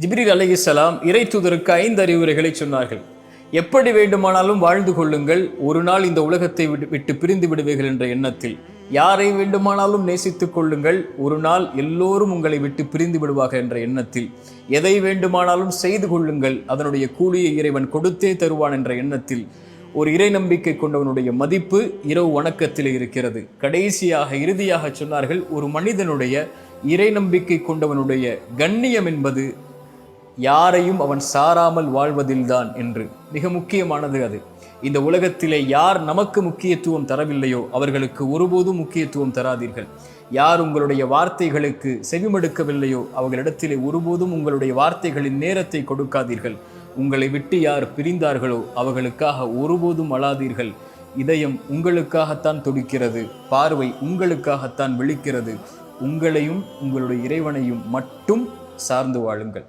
ஜிப்ரீல் அலைஹிஸ்ஸலாம் இறை தூதருக்கு 5 அறிவுரைகளை சொன்னார்கள். எப்படி வேண்டுமானாலும் வாழ்ந்து கொள்ளுங்கள், ஒரு நாள் இந்த உலகத்தை விட்டு பிரிந்து விடுவீர்கள் என்ற எண்ணத்தில். யாரை வேண்டுமானாலும் நேசித்துக் கொள்ளுங்கள், ஒரு நாள் எல்லோரும் உங்களை விட்டு பிரிந்து விடுவார்கள் என்ற எண்ணத்தில். எதை வேண்டுமானாலும் செய்து கொள்ளுங்கள், அதனுடைய கூலியை இறைவன் கொடுத்தே தருவான் என்ற எண்ணத்தில். ஒரு இறை நம்பிக்கை கொண்டவனுடைய மதிப்பு இரவு வணக்கத்தில் இருக்கிறது. கடைசியாக இறுதியாக சொன்னார்கள், ஒரு மனிதனுடைய இறை நம்பிக்கை கொண்டவனுடைய கண்ணியம் என்பது யாரையும் அவன் சாராமல் வாழ்வதில்தான் என்று. மிக முக்கியமானது அது. இந்த உலகத்திலே யார் நமக்கு முக்கியத்துவம் தரவில்லையோ அவர்களுக்கு ஒருபோதும் முக்கியத்துவம் தராதீர்கள். யார் உங்களுடைய வார்த்தைகளுக்கு செவிமடுக்கவில்லையோ அவர்களிடத்திலே ஒருபோதும் உங்களுடைய வார்த்தைகளின் நேரத்தை கொடுக்காதீர்கள். உங்களை விட்டு யார் பிரிந்தார்களோ அவர்களுக்காக ஒருபோதும் அழாதீர்கள். இதயம் உங்களுக்காகத்தான் துடிக்கிறது, பார்வை உங்களுக்காகத்தான் விழிக்கிறது. உங்களையும் உங்களுடைய இறைவனையும் மட்டும் சார்ந்து வாழுங்கள்.